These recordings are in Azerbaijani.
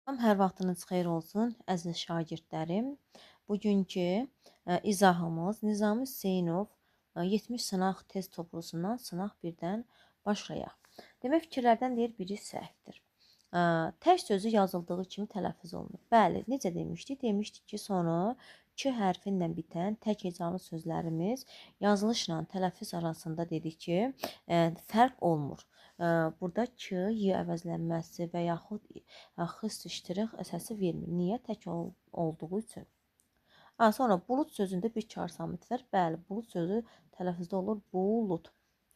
Hər vaxtınız xeyir olsun, əziz şagirdlərim. Bugünkü izahımız Nizami Hüseynov 70 sınaq test toplusundan sınaq 1-dən başlayaq. Demək, fikirlərdən deyir biri səhvdir. Tək sözü yazıldığı kimi tələffüz olunur. Bəli, necə demişdik? Demişdik ki, sonu 2 hərfi ilə bitən tək hecalı sözlərimiz yazılışla tələffüz arasında dedik ki, fərq olmur. Burada ki, y əvəzlənməsi və yaxud xıst iştirix əsəsi vermir. Niyə? Tək olduğu üçün. Sonra bulut sözündə bir çar samit var. Bəli, bulut sözü tələffüzdə olur bulut.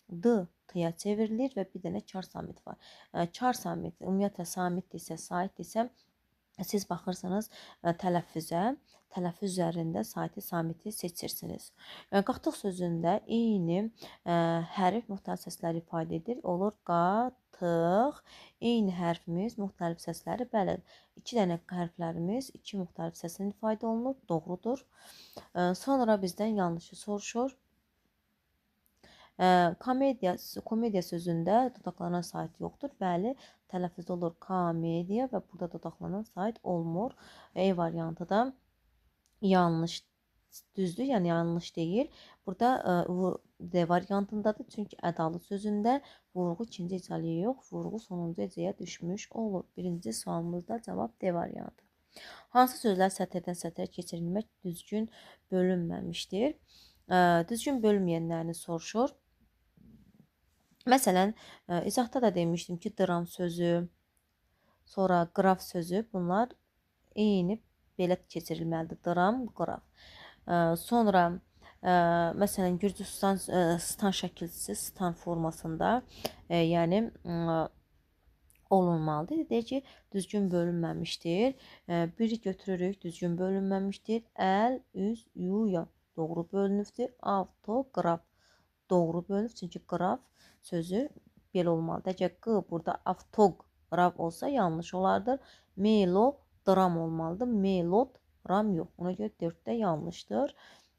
D t-ya çevrilir və bir dənə çar samit var. Çar samit ümumiyyətlə samitdirsə, saitdirsə siz baxırsınız tələffüzə, tələffüz üzərində saiti, samiti seçirsiniz. Qatıq sözündə eyni hərf müxtəlif səsləri ifadə edir. Olur qatıq. Eyni hərfimiz müxtəlif səsləri, bəli, 2 dənə hərflərimiz 2 müxtəlif səslə ifadə olunur. Doğrudur. Sonra bizdən yanlışı soruşur. Komediya sözündə dodaqlanan sait yoxdur. Bəli, tələffüzdə olur komediya və burada dodaqlanan sait olmur. E variantı da yanlış, düzdür, yəni yanlış deyil. Burada D variantındadır. Çünki ədalı sözündə vurğu ikinci hecəliyə yox, vurğu sonuncu hecəyə düşmüş olur. Birinci sualımızda cavab D variantı. Hansı sözlər sətirdən sətrə keçirilmək düzgün bölünməmişdir? Düzgün bölünməyənlərini soruşur. Məsələn, izahda da demişdim ki, dram sözü, sonra qraf sözü, bunlar eyni belə keçirilməlidir. Dram, qraf. Sonra, məsələn, Gürcüstan stan şəkilçisi, stan formasında, yəni olunmalıdır. Deyək ki, düzgün bölünməmişdir. Biri götürürük, düzgün bölünməmişdir. Əl, üz, yuya doğru bölünübdür. Avtoqraf doğru bölünüb, çünki qraf sözü belə olmalıdır. Əgər q burada avtoqraf olsa yanlış olardır. Melodram olmalıdır. Melodram yox. Ona görə 4-də yanlışdır.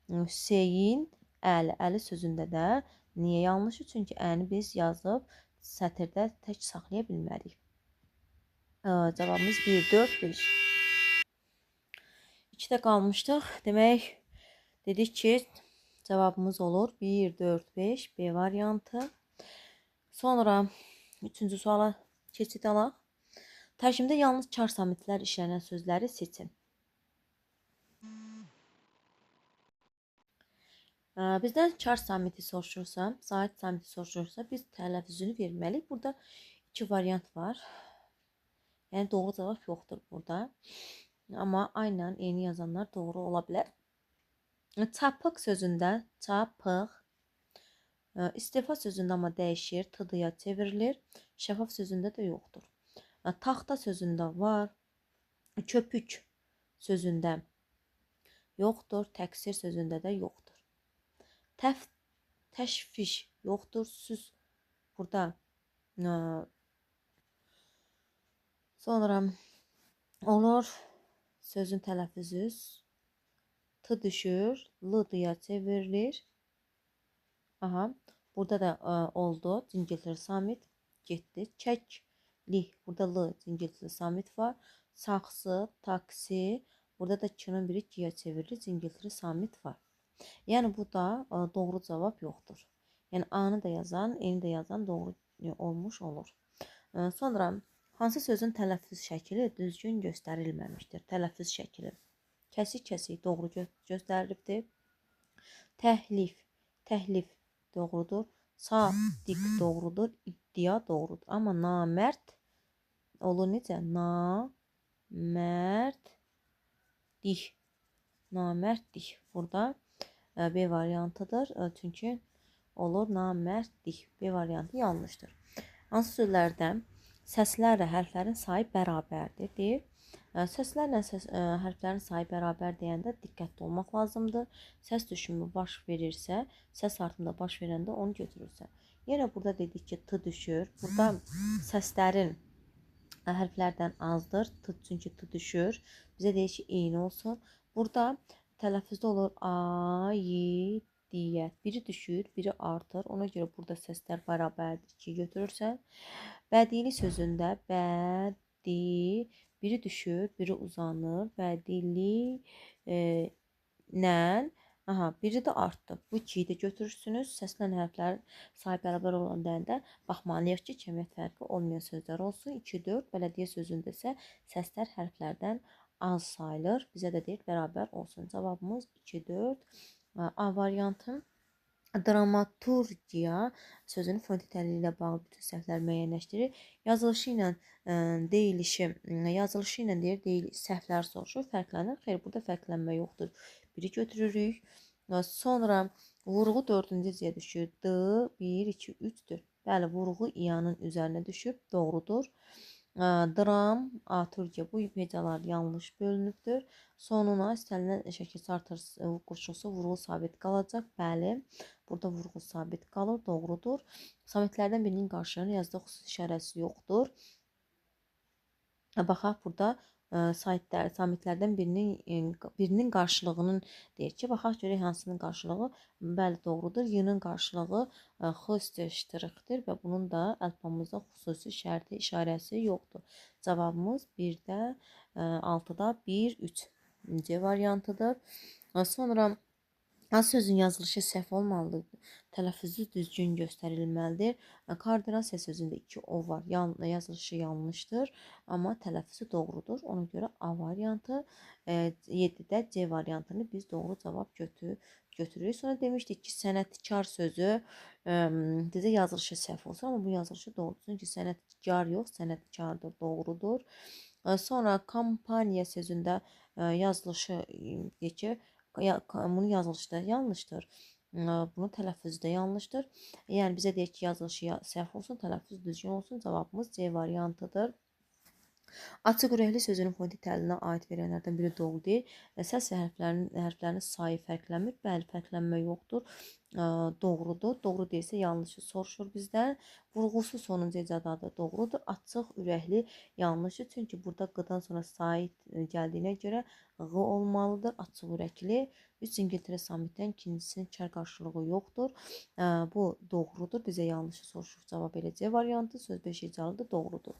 Hüseyin əli. Əli sözündə də niyə yanlışdır? Çünki əni biz yazıb sətirdə tək saxlaya bilmərik. Cavabımız 1, 4, 5. 2-də qalmışdıq. Demək, dedik ki, cavabımız olur 1, 4, 5, B variantı. Sonra 3-cü suala keçid alaq. Tərkibində yalnız çar samitlər işlənən sözləri seçin. Bizdən çar samiti soruşursa, sait samiti soruşursa, biz tələffüzünü verməliyik. Burada 2 variant var. Yəni doğru cavab yoxdur burada. Amma aynı eyni yazanlar doğru ola bilər. Çapıq sözündə çapıq, istefa sözündə amma dəyişir, t-ya çevrilir. Şəffaf sözündə də yoxdur. Taxta sözündə var. Köpük sözündə yoxdur. Təqsir sözündə də yoxdur. Təşviş yoxdur. Süz burada. Sonra olur sözün tələffüzü t düşür, l-ya çevrilir. Aha, burada da oldu. Cingiltili samit getdi. Çəklik. Burada l cingiltili samit var. Saxsı, taksi. Burada da k-nin biri g-yə çevrilir. Cingiltili samit var. Yəni bu da doğru cavab yoxdur. Yəni a-nı da yazan, e-ni də yazan doğru olmuş olur. Sonra hansı sözün tələffüz şəkli düzgün göstərilməmişdir? Tələffüz şəkli. Kəsik-kəsik doğru göstərilibdir. Təhlif doğrudur. Sadiq doğrudur. İddia doğrudur. Amma namərd olur necə? Namərdlik. Namərdlik. Burada B variantıdır. Çünki olur namərdlik. B variantı yanlışdır. Hansı sözlərdən səslərlə hərflərin sayı bərabərdir deyir. Səslərlə hərflərin sayı bərabər deyəndə diqqətli olmaq lazımdır. Səs düşümü baş verirsə, səs artımında baş verəndə onu götürürsə. Yenə burada dedik ki, t düşür. Burada səslərin hərflərdən azdır. Çünki t düşür. Bizə deyir ki, eyni olsun. Burada tələffüzdə olur aidiyyət. Biri düşür, biri artır. Ona görə burada səslər bərabərdir. 2 götürürsən. Bədili sözündə bədi Biri düşür, biri uzanır və dili nən. Aha, biri də artdı. Bu 2-yi də götürürsünüz. Səslən hərflər sayı bərabər olan dəyəndə baxmalıyıq ki, kəmiyyət fərqi olmayan sözlər olsun. 2, 4, bələdiyyə sözündə isə səslər hərflərdən az sayılır. Bizə də deyir bərabər olsun. Cavabımız 2, 4. A variantı. Dramaturgiya sözünün fonetik təhlili ilə bağlı bütün səhvləri müəyyənləşdirir. Yazılışı ilə deyilişi, yazılışı ilə deyil, səhvlər soruşur, fərqlənir. Xeyr, burada fərqlənmə yoxdur. Biri götürürük. Sonra vurğu 4-cü hissəyə düşür. D, 1, 2, 3-dür. Bəli, vurğu İyanın üzərinə düşüb, doğrudur. Dram, aturgiya bu hecalar yanlış bölünübdür. Sonuna istənilən şəkildə artır qoşulsa vurğu sabit qalacaq. Bəli, burada vurğu sabit qalır, doğrudur. Samitlərdən birinin qarşılığını yazıda xüsusi işarəsi yoxdur. Baxaq burada samitlərdən birinin qarşılığının deyir ki, baxaq görək hansının qarşılığı bəli doğrudur. Y-nin qarşılığı xöstəştirikdir və bunun da əlifbamızda xüsusi şərti işarəsi yoxdur. Cavabımız 1-də 6-da 1, 3. C variantıdır. Sonra hansı sözün yazılışı səhv olmalıdır? Tələffüzü düzgün göstərilməlidir. Koordinasiya sözündə 2 o var. Yazılışı yanlışdır, amma tələffüzü doğrudur. Ona görə A variantı, 7-də C variantını biz doğru cavab götürürük. Sonra demişdik ki, sənətkar sözü bizə yazılışı səhv olsun, amma bu yazılışı doğrudur. Çünki sənətkar yox, sənətkardır, doğrudur. Sonra kampaniya sözündə yazılışı deyir ki, bunun yazılışı da yanlışdır. Bunun tələffüzü də yanlışdır. Yəni bizə deyir ki, yazılışı səhv olsun, tələffüz düzgün olsun. Cavabımız C variantıdır. Açıq ürəkli sözünün fonetik təhlilinə aid verənlərdən biri doğru deyil. Səs və hərflərin sayı fərqlənmir. Bəli, fərqlənmə yoxdur. Doğrudur. Doğru deyilsə yanlışı soruşur bizdən. Vurğusu sonuncu hecadadır. Doğrudur. Açıq ürəkli yanlışı. Çünki burada qıdan sonra sait gəldiyinə görə ğı olmalıdır. Açıq ürəkli. 3 İngiltərə samitdən ikincisinin kar qarşılığı yoxdur. Bu doğrudur. Bizə yanlışı soruşur. Cavab elə C variantı. Söz 5 hecalıdır. Doğrudur.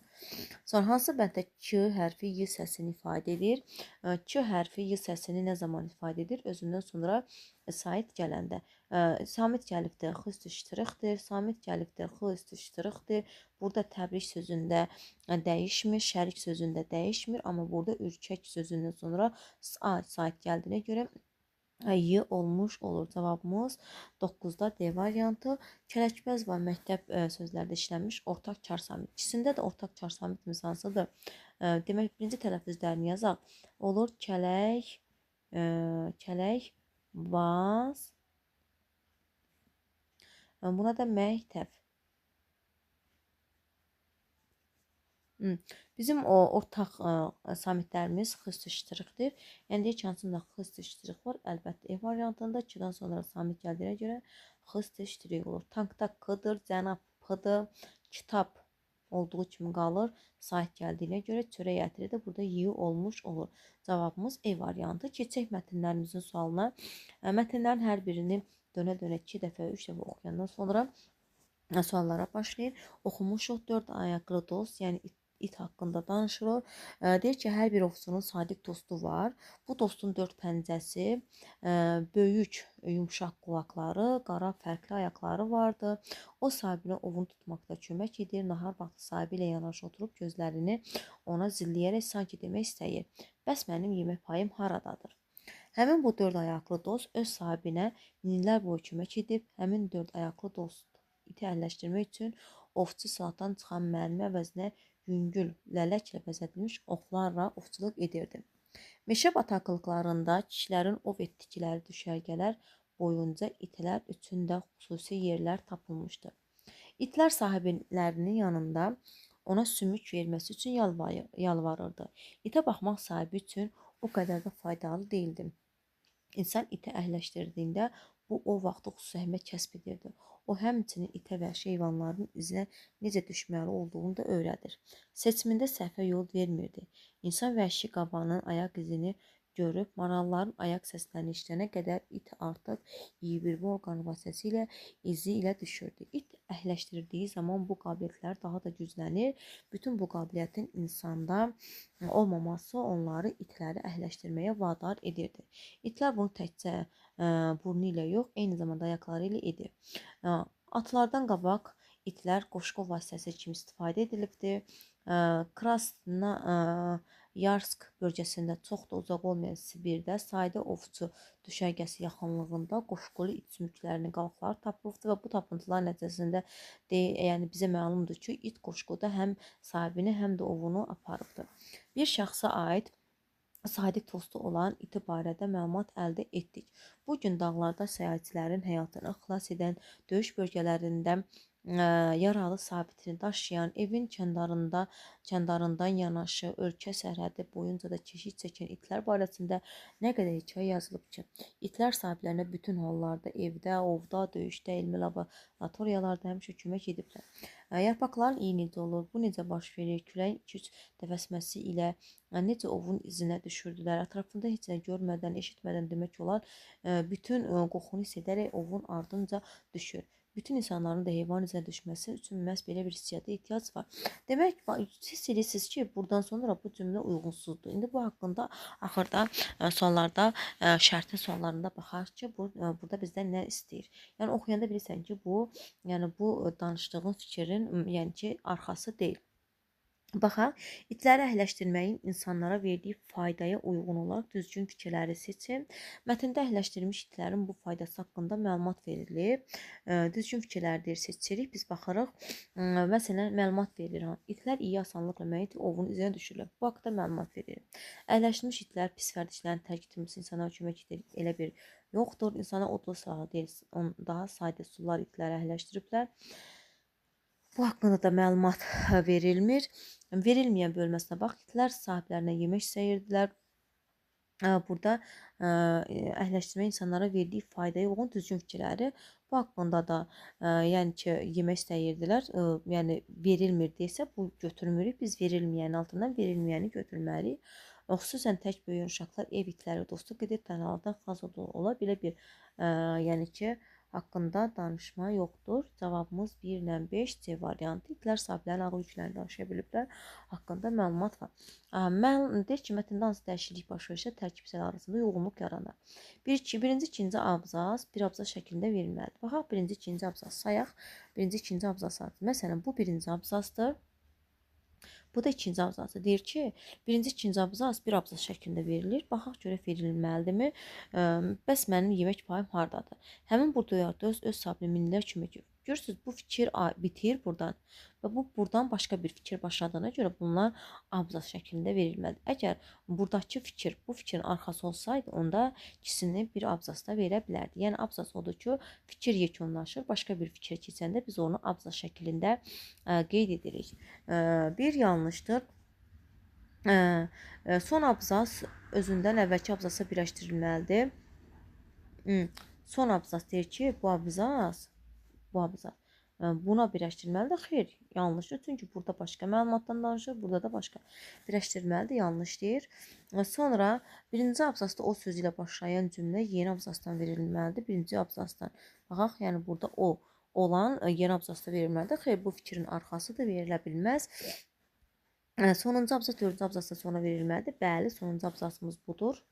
Sonra hansı bənddə K hərfi Y səsini ifadə edir? K hərfi Y səsini nə zaman ifadə edir? Özündən sonra sait gələndə. Samit gəlibdir, x üstüştürüxdir. Samit gəlibdir, x üstüştürüxdir. Burada təbrik sözündə dəyişmir, şərik sözündə dəyişmir. Amma burada ürkək sözündən sonra sait gəldiyinə görə Y olmuş olur. Cavabımız 9-da D variantı. Kələkbəz var məktəb sözlərdə işlənmiş ortaq kar samit. İkisində də ortaq kar samitimiz hansıdır? Demək, birinci tələffüzlərini yazaq. Olur kələk, kələk, vaz. Buna da məktəb. Bizim o ortaq samitlərimiz xüsusiləşdirikdir. Yəni deyək ki, hansında xüsusiləşdirik var? Əlbəttə E variantında 2-dən sonra samit gəldiyinə görə xüsusiləşdirik olur. Tankda K-dır, cənab P-dır, kitab olduğu kimi qalır. Sait gəldiyinə görə çörək ətri də burada Y olmuş olur. Cavabımız E variantı. Keçək mətnlərimizin sualına. Mətnlərin hər birini dönə-dönə 2 dəfə, 3 dəfə oxuyandan sonra suallara başlayın. Oxumuşuq 4 ayaqlı dost, yəni it haqqında danışılır. Deyir ki, hər bir ovçunun sadiq dostu var. Bu dostun 4 pəncəsi, böyük, yumşaq qulaqları, qara fərqli ayaqları vardı. O sahibinə ovunu tutmaqda kömək edir. Nahar vaxtı sahibi ilə yanaşı oturub gözlərini ona zilləyərək sanki demək istəyir. Bəs mənim yemək payım haradadır? Həmin bu 4 ayaqlı dost öz sahibinə minlər boyu kömək edib. Həmin 4 ayaqlı dost iti əhəlləşdirmək üçün ovçu silahdan çıxan mərmi əvəzinə yüngül, lələklə bəzədilmiş oxlarla ovçuluq edirdi. Meşə bataqlıqlarında kişilərin ov etdikləri düşərgələr boyunca itlər üçün də xüsusi yerlər tapılmışdı. İtlər sahiblərinin yanında ona sümük verməsi üçün yalvarırdı. İtə baxmaq sahibi üçün o qədər də faydalı değildi. İnsan itə əhəlləşdirdiyində bu o vaxtı xüsusi əhəmiyyət kəsb edirdi. O həmçinin itə vəhşi heyvanların izinə necə düşməli olduğunu da öyrədir. Seçimində səhvə yol vermirdi. İnsan vəhşi qabanın ayaq izini görüb, maralların ayaq səslərini işlənə qədər it artıq 21 orqan vasitəsilə izi ilə düşürdü. İt əhləşdirildiyi zaman bu qabiliyyətlər daha da güclənir. Bütün bu qabiliyyətin insanda olmaması onları itləri əhləşdirməyə vadar edirdi. İtlər bunu təkcə burnu ilə yox, eyni zamanda ayaqları ilə edir. Atlardan qabaq itlər qoşqu vasitəsi kimi istifadə edilibdir. Krasna Yarsk bölgəsində çox da uzaq olmayan Sibirdə sadə ovçu düşərgəsi yaxınlığında qoşqulu it sümüklərinin qalıqları tapılıbdır və bu tapıntılar nəticəsində yəni bizə məlumdur ki, it qoşquda həm sahibini, həm də ovunu aparıbdır. Bir şəxsə aid sadiq dostu olan iti barədə məlumat əldə etdik. Bu gün dağlarda səyahətçilərin həyatını xilas edən döyüş bölgələrində yaralı sabitini daşıyan, evin kəndarından yanaşı ölkə sərhədi boyunca da keşik çəkən itlər barəsində nə qədər hekayə yazılıb ki, itlər sahiblərinə bütün hallarda evdə, ovda, döyüşdə, elmi laboratoriyalarda həmişə kömək ediblər. Yarpaqların iyi necə olur, bu necə baş verir, küləyin 2-3 dəfə əsməsi ilə necə ovun izinə düşürdülər, ətrafında heç nə görmədən, eşitmədən demək olar, bütün qoxunu hiss edərək ovun ardınca düşür. Bütün insanların da heyvan izə düşməsi üçün məhz belə bir hissiyata ehtiyac var. Demək, siz bilirsiniz ki, buradan sonra bu cümlə uyğunsuzdur. İndi bu haqqında axırda sonlarda şərtin sonlarında baxaq ki, burada bizdən nə istəyir. Yəni oxuyanda bilirsən ki, bu danışdığın fikrin yəni ki, arxası deyil. Baxaq, itləri əhləşdirməyin insanlara verdiyi faydaya uyğun olaraq düzgün fikirləri seçin. Mətndə əhləşdirilmiş itlərin bu faydası haqqında məlumat verilib. Düzgün fikirləri seçirik. Biz baxırıq. Məsələn, məlumat verilir. İtlər iyi asanlıqla məyit ovun izinə düşürlər. Bu haqqda məlumat verilir. Əhləşdirilmiş itlər pis vərdişlərin tərk etməsi insana kömək edir. Elə bir yoxdur. İnsana odlu silahı deyil, daha sadə sular itləri əhləşdiriblər. Bu haqqında da məlumat verilmir. Verilməyən bölməsinə bax, itlər sahiblərinə yemək istəyirdilər. Burada əhləşdirmə insanlara verdiyi faydaya uyğun düzgün fikirləri bu haqqında da yəni ki, yemək istəyirdilər. Yəni verilmir desə bu götürmürük. Biz verilməyənin altından verilməyəni götürməliyik. Xüsusən tək böyüyən uşaqlar ev itləri dostluq edir, tənhalıqdan xilas ola belə bir yəni ki, haqqında danışma yoxdur. Cavabımız 1 ilə 5 C variantı. İtlər sahiblərin ağıl yüklərini daşıya biliblər. Haqqında məlumat var. Deyək ki, mətndə hansı dəyişiklik baş verirsə, tərkib hissələri arasında uyğunluq yaranır. Birinci, ikinci abzas bir abzas şəklində verilməlidir. Baxaq, birinci, ikinci abzas sayaq. Birinci, ikinci abzas. Məsələn, bu birinci abzasdır. Bu da ikinci abzası. Deyir ki, birinci, ikinci abzas bir abzas şəklində verilir. Baxaq görək verilməlidirmi? Bəs mənim yemək payım hardadır? Həmin bu duyarda öz sahibinə minlər kömək edir. Görürsünüz, bu fikir bitir buradan və buradan başqa bir fikir başladığına görə bunlar abzas şəklində verilməlidir. Əgər buradakı fikir bu fikrin arxası olsaydı, onda ikisini bir abzasda verə bilərdi. Yəni abzas odur ki, fikir yekunlaşır. Başqa bir fikir keçəndə biz onu abzas şəklində qeyd edirik. Bir yanlışdır. Son abzas özündən əvvəlki abzasa birləşdirilməlidir. Son abzas deyir ki, bu abzas buna birləşdirməlidir. Xeyr, yanlışdır. Çünki burada başqa məlumatdan danışır, burada da başqa birləşdirməlidir. Yanlış deyir. Sonra birinci abzasda o sözü ilə başlayan cümlə yeni abzasdan verilməlidir. Birinci abzasdan. Baxaq, yəni burada o olan yeni abzasda verilməlidir. Xeyr, bu fikrin arxasıdır, verilə bilməz. Sonuncu abzas dördüncü abzasda sonra verilməlidir. Bəli, sonuncu abzasımız budur.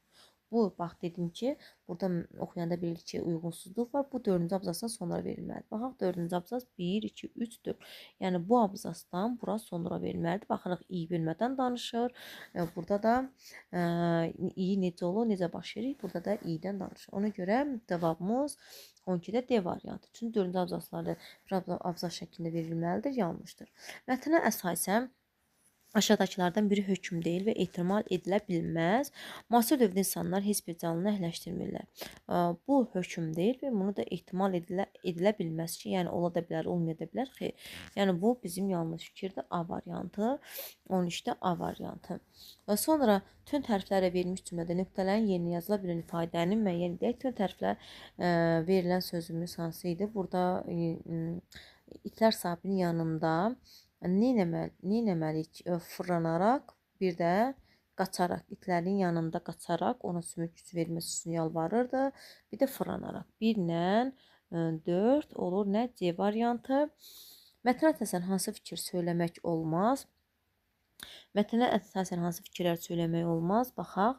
Bu, bax dedim ki, burada oxuyanda bilirik ki, uyğunsuzluq var. Bu dördüncü abzasdan sonra verilməlidir. Baxaq, dördüncü abzas 1, 2, 3, 4. Yəni, bu abzasdan bura sonra verilməlidir. Baxırıq, iyi bilmədən danışır. Burada da iyi necə olur, necə baş verir. Burada da iyidən danışır. Ona görə cavabımız 12-də D variantı. Çünki dördüncü abzasları bir abzas şəklində verilməlidir. Yanlışdır. Mətnə əsasən aşağıdakılardan biri hökm deyil və ehtimal edilə bilməz. Müasir dövrdə insanlar heç bir canlını əhləşdirmirlər. Bu hökm deyil və bunu da ehtimal edilə bilməz ki, yəni ola da bilər, olmaya da bilər. Xeyr. Yəni bu bizim yanlış fikirdir. A variantı. 13-də A variantı. Sonra tünd hərflərlə verilmiş cümlədə nöqtələrin yerinə yazıla bilən ifadənin müəyyən edək. Tünd hərflər verilən sözümüz hansı idi? Burada itlər sahibinin yanında neynəməliyik? Fırlanaraq, bir də qaçaraq, itlərin yanında qaçaraq ona sümük gücü verməsi üçün yalvarırdı. Bir də fırlanaraq. 1 ilə 4 olur. Nə? C variantı. Mətnə əsasən hansı fikir söyləmək olmaz? Mətnə əsasən hansı fikirlər söyləmək olmaz? Baxaq.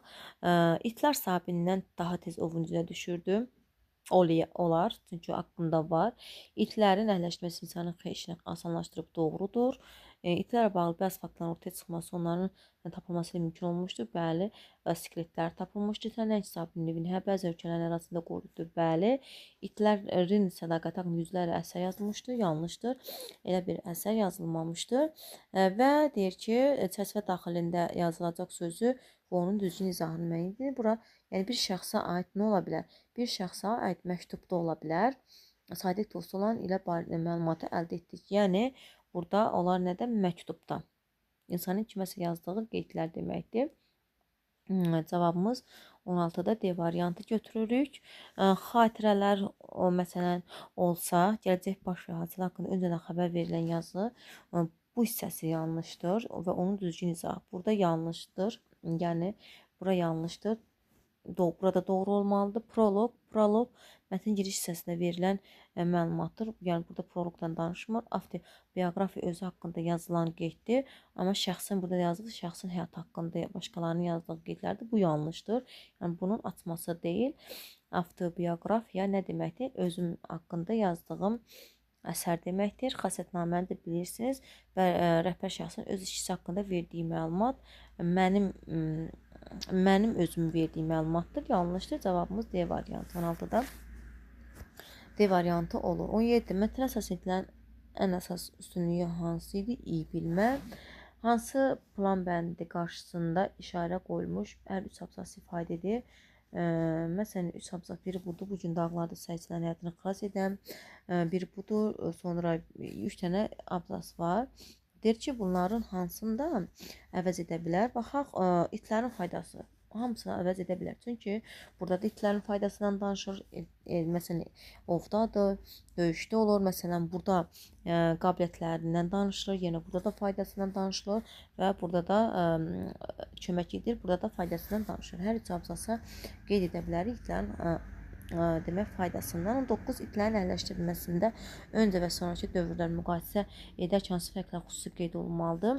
İtlər sahibindən daha tez ovun üzünə düşürdü. Olar, çünki haqqında var. İtlərin əhləşməsi insanın işini asanlaşdırıb, doğrudur. İtlərlə bağlı bəzi faktların ortaya çıxması, onların tapılması mümkün olmuşdur. Bəli, skeletlər tapılmışdır. İtlərin sahibliyi, bəzi ölkələrin arasında qoruyubdur. Bəli, itlərin sədaqəti haqqında yüzlərlə əsər yazılmışdır. Yanlışdır. Elə bir əsər yazılmamışdır. Və deyir ki, çərçivə daxilində yazılacaq sözü və onun düzgün izahını müəyyən edir. Bura yəni bir şəxsə aid nə ola bilər? Bir şəxsə aid məktubda ola bilər. Sadiq dost olan ilə məlumatı əldə etdik. Yəni burada onlar nədə? Məktubda. İnsanın kiməsə yazdığı qeydlər deməkdir. Cavabımız 16-da D variantı götürürük. Xatirələr məsələn olsa, gələcək baş və hadisələr haqqında öncədən xəbər verilən yazı bu hissəsi yanlışdır və onun düzgün izahı burada yanlışdır. Yəni bura yanlışdır. Burada doğru olmalıdır. Proloq mətn giriş hissəsində verilən məlumatdır. Yəni burada proloqdan danışmır. Avtobioqrafiya özü haqqında yazılan qeyddir. Amma şəxsin burada yazdığı şəxsin həyatı haqqında başqalarının yazdığı qeydlərdir. Bu yanlışdır. Yəni bunun açması deyil. Avtobioqrafiya nə deməkdir? Özüm haqqında yazdığım əsər deməkdir. Xasiyyətnaməni də bilirsiniz və rəhbər şəxsin öz işçisi haqqında verdiyi məlumat mənim özüm verdiyim məlumatdır. Yanlışdır. Cavabımız D variantı. 16-da D variantı olur. 17. Mətn əsas edilən ən əsas üstünlüyü hansı idi? İyi bilmə. Hansı plan bəndi qarşısında işarə qoyulmuş hər üç abzas ifadə edir? Məsələn, 3 abzas biri budur. Bu gün dağlarda səyçilərin həyatını xilas edən. Biri budur. Sonra 3 dənə abzas var. Deyir ki, bunların hansını da əvəz edə bilər? Baxaq, itlərin faydası. Hamısını əvəz edə bilər. Çünki burada da itlərin faydasından danışır. Məsələn, ovdadır, döyüşdə olur. Məsələn, burada qabiliyyətlərindən danışılır. Yenə burada da faydasından danışılır və burada da kömək edir. Burada da faydasından danışır. Hər üç abzasa qeyd edə bilərik itlərin demək faydasından. 19 itlərin əhəlləşdirilməsində öncə və sonraki dövrlər müqayisə edərkən hansı fərqlər xüsusi qeyd olunmalıdır?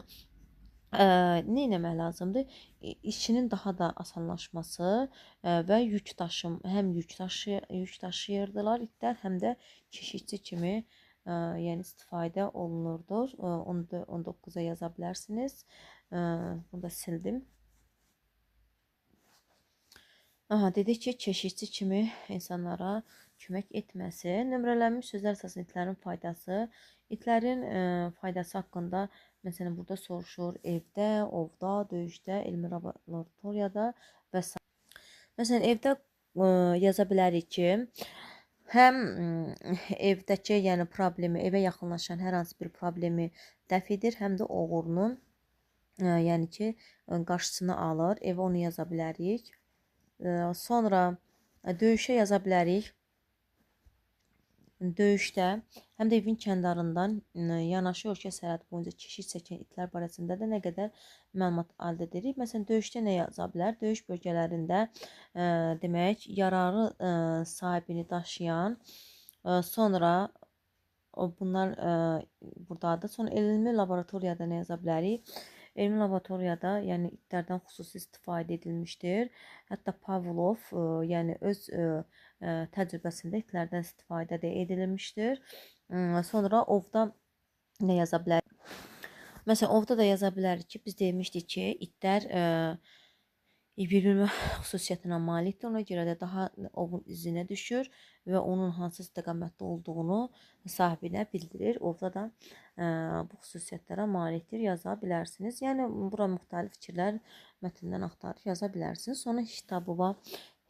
Nə etmək lazımdır? İşçinin daha da asanlaşması və yük daşıyırdılar itlər, həm də keşikçi kimi yəni istifadə olunurdur. Onu da 19-a yaza bilərsiniz. Bunu da sildim. Dedik ki, keşikçi kimi insanlara kömək etməsi. Nömrələnmiş sözlər əsasında itlərin faydası. İtlərin faydası haqqında məsələn burada soruşur. Evdə, ovda, döyüşdə, elmi laboratoriyada və s. Məsələn, evdə yaza bilərik ki, həm evdəki, yəni problemi, evə yaxınlaşan hər hansı bir problemi dəf edir, həm də oğurunun yəni ki, qarşısını alır. Evə onu yaza bilərik. Sonra döyüşə yaza bilərik. Döyüşdə həm də evin kəndarından yanaşı ölkə sərhədi boyunca keşik çəkən itlər barəsində də nə qədər məlumat əldə edirik. Məsələn, döyüşdə nə yaza bilər? Döyüş bölgələrində demək, yararı sahibini daşıyan, sonra bunlar buradadır. Sonra elmi laboratoriyada nə yaza bilərik? Elmi laboratoriyada, yəni itlərdən xüsusi istifadə edilmişdir. Hətta Pavlov, yəni öz təcrübəsində itlərdən istifadə də edilmişdir. Sonra ovda nə yaza bilərik? Məsələn, ovda da yaza bilərik ki, biz demişdik ki, itlər bilmə xüsusiyyətinə malikdir. Ona görə də daha ovun izinə düşür və onun hansı istiqamətdə olduğunu sahibinə bildirir. Ovda da bu xüsusiyyətlərə malikdir, yaza bilərsiniz. Yəni, bura müxtəlif fikirlər mətndən axtarıb yaza bilərsiniz. Sonra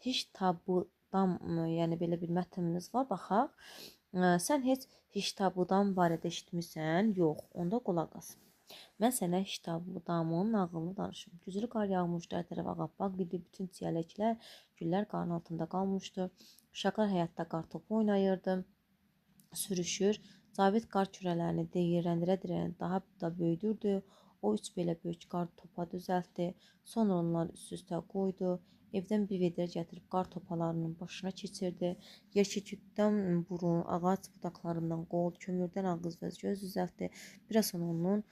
Hiştabudan, yəni belə bir mətnimiz var. Baxaq. Sən heç Hiştabudan barədə eşitmisən? Yox, onda qulaq as. Mən sənə Hiştabudamın nağılını danışım. Güclü qar yağmışdı, hər tərəf ağappaq idi, bütün çiyələklər, güllər qarın altında qalmışdı. Uşaqlar həyatda qartopu oynayırdı, sürüşür. Cavid qar kürələrini deyirləndirə-dirə daha da böyüdürdü. O 3 belə böyük qar topa düzəltdi. Sonra onları üst-üstə qoydu. Evdən bir vedrə gətirib qar topalarının başına keçirdi. Yerkəkükdən burun, ağac budaqlarından qol, kömürdən ağız və göz düzəltdi. Biraz sonra onun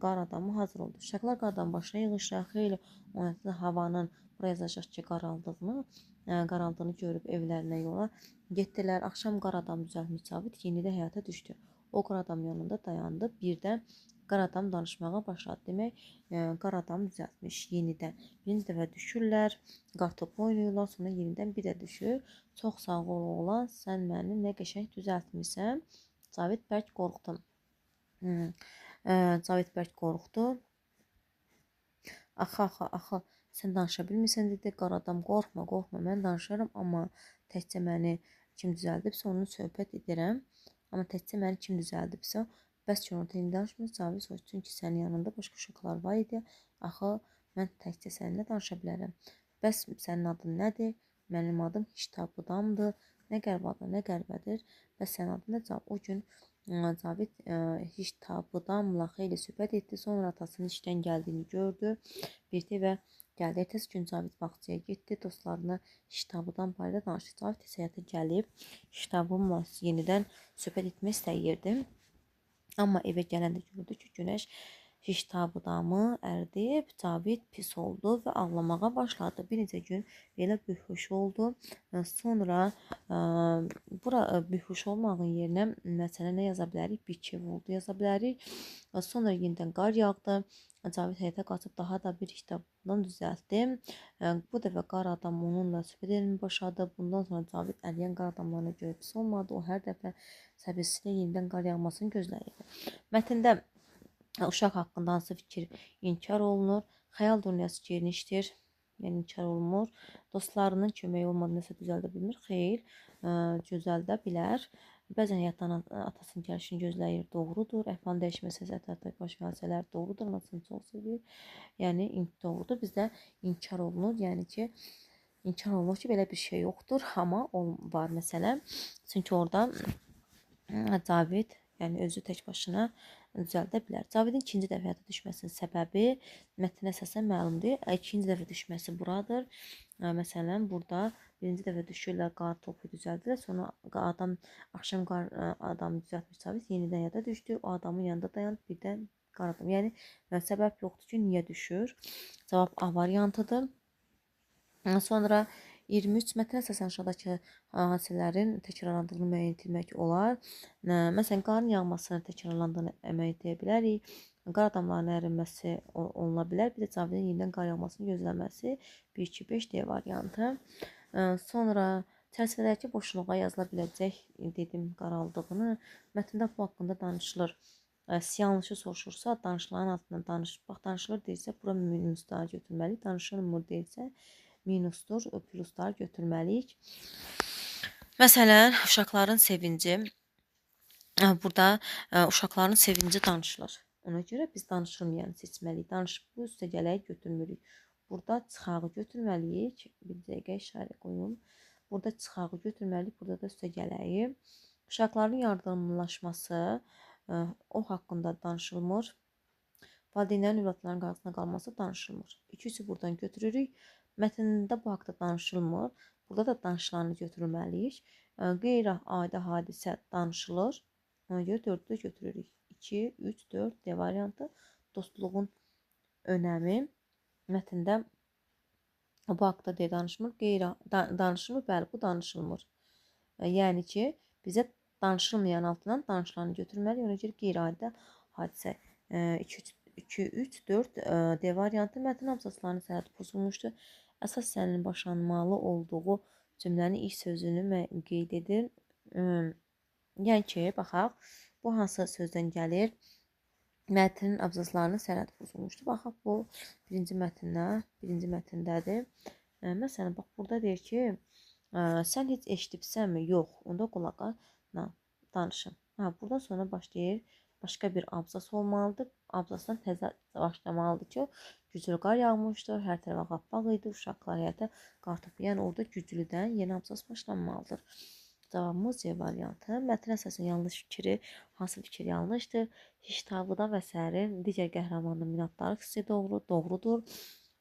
qar adamı hazır oldu. Uşaqlar qardan başına yığışaraq xeyli oynadı. Havanın buraya yazacaq ki, qaraldığını görüb evlərinə yola getdilər. Axşam qar adam düzəltmiş Cavid yenidə həyata düşdü. O qar adam yanında dayandı. Birdən qar adam danışmağa başladı. Demək, qar adam düzəltmiş yenidən. Birinci dəfə düşürlər, qartopu oynayırlar, sonra yenidən bir də düşür. Çox sağ ol oğlan, sən məni nə qəşəng düzəltmisən. Cavid bərk qorxdu. Cavid bərk qorxdu. Axı, sən danışa bilmirsən dedi. Qar adam qorxma, mən danışaram, amma təkcə məni kim düzəldibsə onunla söhbət edirəm. Amma təkcə məni kim düzəldibsə, bəs ki orada indi danışmır. Cavid soruşdu, çünki sənin yanında başqa uşaqlar var idi. Axı, mən təkcə səninlə danışa bilərəm. Bəs sənin adın nədir? Mənim adım Hiştabudamdır. Nə qəribədir. Bəs sənin adın nə? O gün Cavid Hiştabudamla xeyli söhbət etdi. Sonra atasının işdən gəldiyini gördü. Birdə və gəldi. Ertəsi gün Cavid bağçaya getdi. Dostlarına Hiştabudam barədə danışdı. Cavid isə həyata gəlib Hiştabudamla yenidən söhbət etmək istəyirdi. Amma evə gələndə gördü ki, günəş Hiştabudamı ərdib, Cavid pis oldu və ağlamağa başladı. Bir neçə gün belə bühüş oldu. Sonra bura bühüş olmağın yerinə məsələn nə yaza bilərik? Biçev oldu yaza bilərik. Sonra yenidən qar yağdı. Cavid həyətə qaçıb daha da bir Hiştabudamdan düzəltdi. Bu dəfə qar adam onunla söhbət etməyə başladı. Bundan sonra Cavid əriyən qar adamlarına görə pis olmadı. O hər dəfə səbirsizliklə yenidən qar yağmasını gözləyirdi. Mətndə uşaq haqqında hansı fikir inkar olunur? Xəyal dünyası genişdir, yəni inkar olunmur. Dostlarının köməyi olmadan nəsə düzəldə bilmir. Xeyr, gözəldə bilər. Bəzən həyatdan atasının gəlişini gözləyir, doğrudur. Əhvalın dəyişməsi, ətrafda baş hadisələr doğrudur. Anasını çox sevir. Yəni doğrudur. Bizdə inkar olunur. Yəni ki, inkar olunur ki, belə bir şey yoxdur, amma var məsələn. Çünki orada Cavid, yəni özü tək başına düzəldə bilər. Cavidin ikinci dəfə həyata düşməsinin səbəbi mətnə əsasən məlumdur. İkinci dəfə düşməsi buradır. Məsələn, burada birinci dəfə düşürlər, qar topu düzəldirlər. Sonra axşam qar adamı düzəltmiş Cavid yenidən həyata düşdü. O adamın yanında dayanıb birdən qar adam. Yəni səbəb yoxdur ki, niyə düşür? Cavab A variantıdır. Sonra 23 mətnə əsasən aşağıdakı hadisələrin təkrarlandığını müəyyən etmək olar. Məsələn, qarın yağmasının təkrarlandığını əmək edə bilərik. Qar adamlarının ərinməsi oluna bilər. Bir də Cavidin yenidən qar yağmasını gözləməsi 1-2-5 D variantı. Sonra çərçivədəki boşluğa yazıla biləcək dedim qaraldığını. Mətndə bu haqqında danışılır. Yanlışı soruşursa danışılan altından danışılır deyilsə bura minuslar götürməliyik. Danışılmır deyilsə minusdur, pluslar götürməliyik. Məsələn, uşaqların sevinci. Burada uşaqların sevinci danışılır. Ona görə biz danışılmayanı seçməliyik. Danışıb bu üstə gələyi götürmürük. Burada çıxağı götürməliyik. Bir dəqiqə işarə qoyum. Burada çıxağı götürməliyik. Burada da üstə gələyi. Uşaqların yardımlaşması o haqqında danışılmır. Valideynlərin övladların qarşısında qalması danışılmır. İkisi buradan götürürük. Mətndə bu haqda danışılmır. Burada da danışılanı götürməliyik. Qeyri-adi hadisə danışılır. Ona görə 4-də götürürük. 2, 3, 4 D variantı. Dostluğun önəmi. Mətndə bu haqda D danışmır. Danışılmır. Bəli, bu danışılmır. Yəni ki, bizə danışılmayan altından danışılanı götürməliyik. Ona görə qeyri-adi hadisə 2, 3, 4 D variantı. Mətn abzaslarının səhəti pozulmuşdur. Əsas hissənin başlanmalı olduğu cümlənin ilk sözünü qeyd edir. Yəni ki, baxaq, bu hansı sözdən gəlir? Mətnin abzaslarının səhəti pozulmuşdur. Baxaq, bu birinci mətndədir. Məsələn, bax, burada deyir ki, sən heç eşidibsənmi? Yox, onda qulaqa danışın. Buradan sonra başlayır. Başqa bir abzas olmalıdır. Abzasdan təzə başlamalıdır ki, güclü qar yağmışdır, hər tərəfə qappaq idi, uşaqlar həyətə qar topu. Yəni orada güclüdən yeni abzas başlanmalıdır. Cavabımız C variantı. Mətn əsasında yanlış fikri, hansı fikir yanlışdır? Hiştavudan əsərin digər qəhrəmanının minatları hissi doğrudur.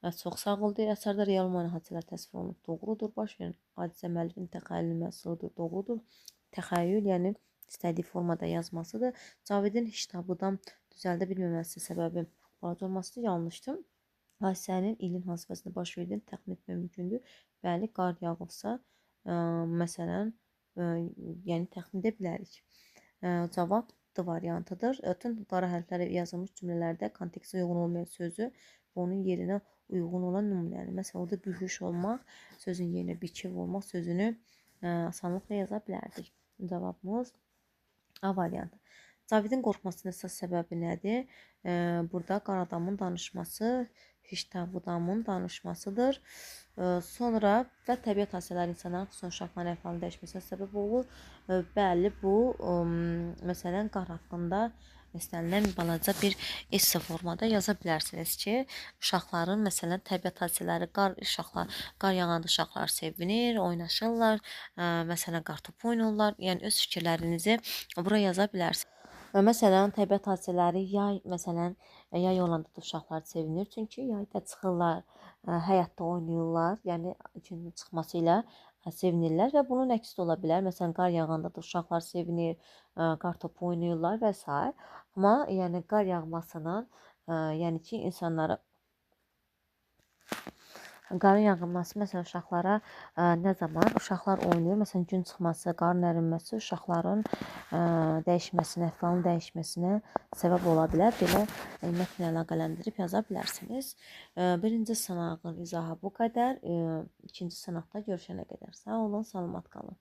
Və çox sağ ol deyir. Əsərdə real olmayan hadisələr təsvir olunub, doğrudur. Baş verən hadisə müəllifin təxəyyülü məhsuludur, doğrudur. Təxəyyül, yəni istədiyi formada yazmasıdır. Cavidin Hiştavudan düzəldə bilməməsi səbəbi balaca olması yanlışdır. Hadisənin ilin hansı fəslində baş verdiyini təxmin etmək mümkündür. Bəli, qar yağıbsa, məsələn, yəni təxmin edə bilərik. Cavab D variantıdır. Bütün qara hərfləri yazılmış cümlələrdə kontekstə uyğun olmayan sözü və onun yerinə uyğun olan nümunəni. Məsələn, orada bühüş olmaq, sözün yerinə biçev olmaq sözünü asanlıqla yaza bilərdik. Cavabımız A variantı. Cavidin qorxmasının əsas səbəbi nədir? Burada Qaradamın danışması, Hiştavudamın danışmasıdır. Sonra və təbiət hadisələri insanların xüsusən uşaqların əhvalının dəyişməsinə səbəb olur. Bəli, bu məsələn qar haqqında istənilən balaca bir esse formada yaza bilərsiniz ki, uşaqların məsələn təbiət hadisələri, qar yağanda uşaqlar sevinir, oynaşırlar, məsələn qartopu oynayırlar. Yəni öz fikirlərinizi bura yaza bilərsiniz. Məsələn, təbiət hadisələri yay olanda da uşaqlar sevinir. Çünki yayda çıxırlar, həyatda oynayırlar. Yəni günün çıxması ilə sevinirlər və bunun əksi də ola bilər. Məsələn, qar yağanda da uşaqlar sevinir, qartopu oynayırlar və s. Amma yəni qar yağmasının yəni ki, qarın yağması məsələn uşaqlara nə zaman uşaqlar oynayır, məsələn gün çıxması, qarın ərinməsi uşaqların dəyişməsinə, əhvalın dəyişməsinə səbəb ola bilər. Belə mətnlə əlaqələndirib yaza bilərsiniz. Birinci sınağın izahı bu qədər. İkinci sınaqda görüşənə qədər sağ olun, salamat qalın.